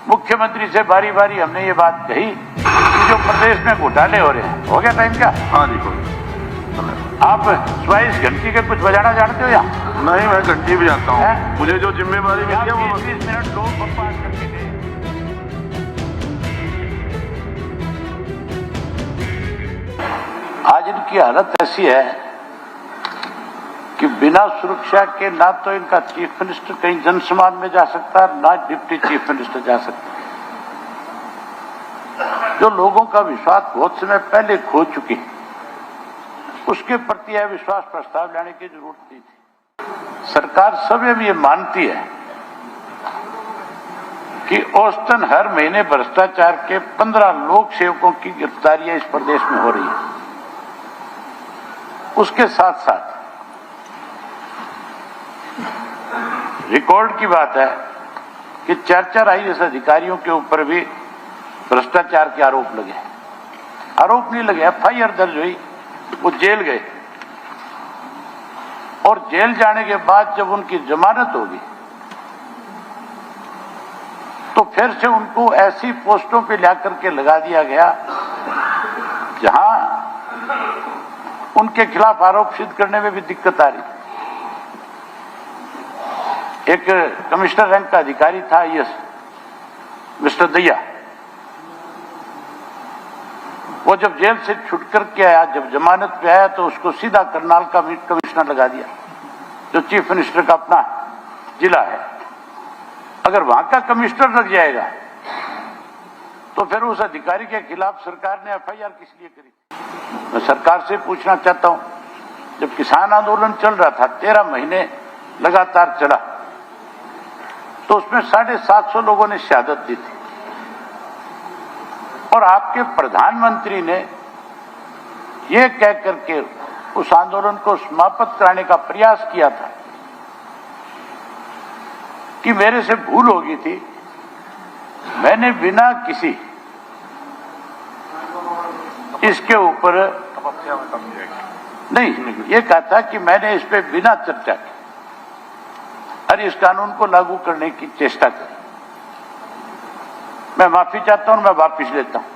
मुख्यमंत्री से बारी बारी हमने ये बात कही कि जो प्रदेश में घोटाले हो रहे हैं, हो गया टाइम क्या? हाँ जी। आप 22 घंटी के कुछ बजाना जानते हो या नहीं? मैं घंटी भी जानता हूँ। मुझे जो जिम्मेवारी मिली है वो 20 मिनट लोग बकवास करके गए। आज इनकी हालत ऐसी है कि बिना सुरक्षा के ना तो इनका चीफ मिनिस्टर कहीं जनसम्मान में जा सकता है, ना डिप्टी चीफ मिनिस्टर जा सकता। जो लोगों का विश्वास बहुत समय पहले खो चुके, उसके प्रति यह विश्वास प्रस्ताव लाने की जरूरत नहीं थी। सरकार स्वयं ये मानती है कि औसतन हर महीने भ्रष्टाचार के 15 लोक सेवकों की गिरफ्तारियां इस प्रदेश में हो रही है। उसके साथ साथ रिकॉर्ड की बात है कि 4 IAS अधिकारियों के ऊपर भी भ्रष्टाचार के आरोप लगे। आरोप नहीं लगे, FIR दर्ज हुई, वो जेल गए और जेल जाने के बाद जब उनकी जमानत होगी तो फिर से उनको ऐसी पोस्टों पे ला करके लगा दिया गया जहां उनके खिलाफ आरोप सिद्ध करने में भी दिक्कत आ रही। एक कमिश्नर रैंक का अधिकारी था IAS, मिस्टर दैया, वो जब जेल से छूट करके आया, जब जमानत पे आया तो उसको सीधा करनाल का कमिश्नर लगा दिया, जो चीफ मिनिस्टर का अपना जिला है। अगर वहां का कमिश्नर लग जाएगा तो फिर उस अधिकारी के खिलाफ सरकार ने FIR किस लिए करी? मैं सरकार से पूछना चाहता हूं, जब किसान आंदोलन चल रहा था, 13 महीने लगातार चला, तो उसमें 750 लोगों ने शहादत दी थी और आपके प्रधानमंत्री ने यह कह करके उस आंदोलन को समाप्त कराने का प्रयास किया था कि मेरे से भूल हो गई थी, मैंने बिना किसी इसके ऊपर नहीं, ये कहा था कि मैंने इस पे बिना चर्चा की और इस कानून को लागू करने की चेष्टा करी। मैं माफी चाहता हूं, मैं वापिस लेता हूं।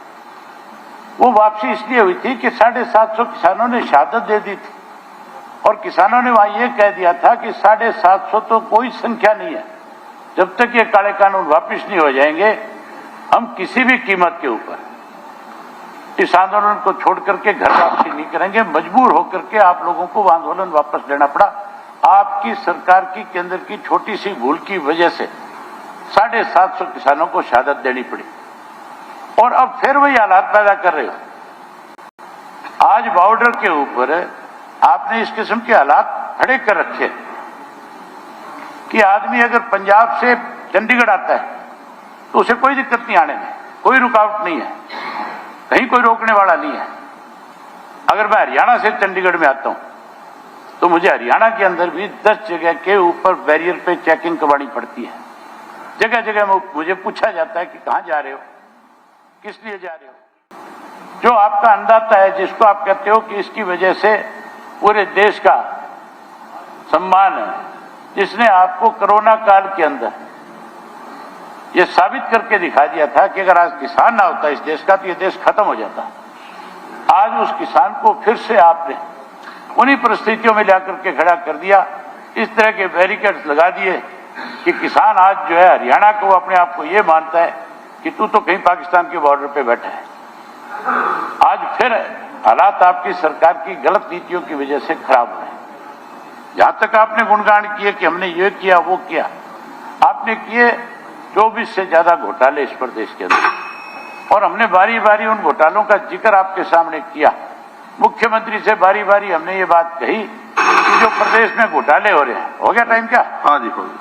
वो वापसी इसलिए हुई थी कि 750 किसानों ने शहादत दे दी थी और किसानों ने वहां यह कह दिया था कि 750 तो कोई संख्या नहीं है, जब तक ये काले कानून वापिस नहीं हो जाएंगे हम किसी भी कीमत के ऊपर इस आंदोलन को छोड़ करके घर वापसी नहीं करेंगे। मजबूर होकर के आप लोगों को वो आंदोलन वापस लेना पड़ा। आपकी सरकार की केंद्र की छोटी सी भूल की वजह से 750 किसानों को शहादत देनी पड़ी और अब फिर वही हालात पैदा कर रहे हो। आज बॉर्डर के ऊपर आपने इस किस्म के हालात खड़े कर रखे कि आदमी अगर पंजाब से चंडीगढ़ आता है तो उसे कोई दिक्कत नहीं आने में, कोई रुकावट नहीं है, कहीं कोई रोकने वाला नहीं है। अगर मैं हरियाणा से चंडीगढ़ में आता हूं तो मुझे हरियाणा के अंदर भी 10 जगह के ऊपर बैरियर पे चेकिंग करवानी पड़ती है। जगह जगह मुझे पूछा जाता है कि कहां जा रहे हो, किस लिए जा रहे हो। जो आपका अन्नदाता है, जिसको आप कहते हो कि इसकी वजह से पूरे देश का सम्मान है, जिसने आपको कोरोना काल के अंदर यह साबित करके दिखा दिया था कि अगर आज किसान ना होता इस देश का तो यह देश खत्म हो जाता। आज उस किसान को फिर से आपने उन्हीं परिस्थितियों में लाकर के खड़ा कर दिया, इस तरह के बैरिकेड्स लगा दिए कि किसान आज जो है हरियाणा को अपने आप को यह मानता है कि तू तो कहीं पाकिस्तान के बॉर्डर पे बैठा है। आज फिर हालात आपकी सरकार की गलत नीतियों की वजह से खराब हुए। जहां तक आपने गुणगान किए कि हमने ये किया वो किया, आपने किए 24 से ज्यादा घोटाले इस प्रदेश के अंदर और हमने बारी बारी उन घोटालों का जिक्र आपके सामने किया। मुख्यमंत्री से बारी बारी हमने ये बात कही कि जो प्रदेश में घोटाले हो रहे हैं, हो गया टाइम क्या? हाँ जी, हो गया।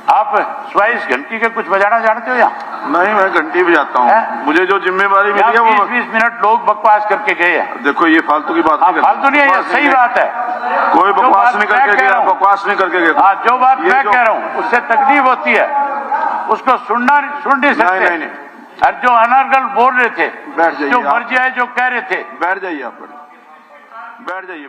आप 22 घंटी के कुछ बजाना जानते हो या नहीं? मैं घंटी भी जाता हूँ। मुझे जो जिम्मेवारी मिली है वो 20 मिनट लोग बकवास करके गए हैं। देखो ये फालतू की बात नहीं, फालतू नहीं है, ये सही बात है। कोई बकवास नहीं करके गया, बकवास नहीं करके गया। जो बात मैं कह रहा हूँ उससे तकलीफ होती है, उसको सुन नहीं सकते। नहीं। और जो अनर्गल बोल रहे थे, बैठ जाइए, जो मर्जी है जो कह रहे थे, बैठ जाइए, आप बैठ जाइए।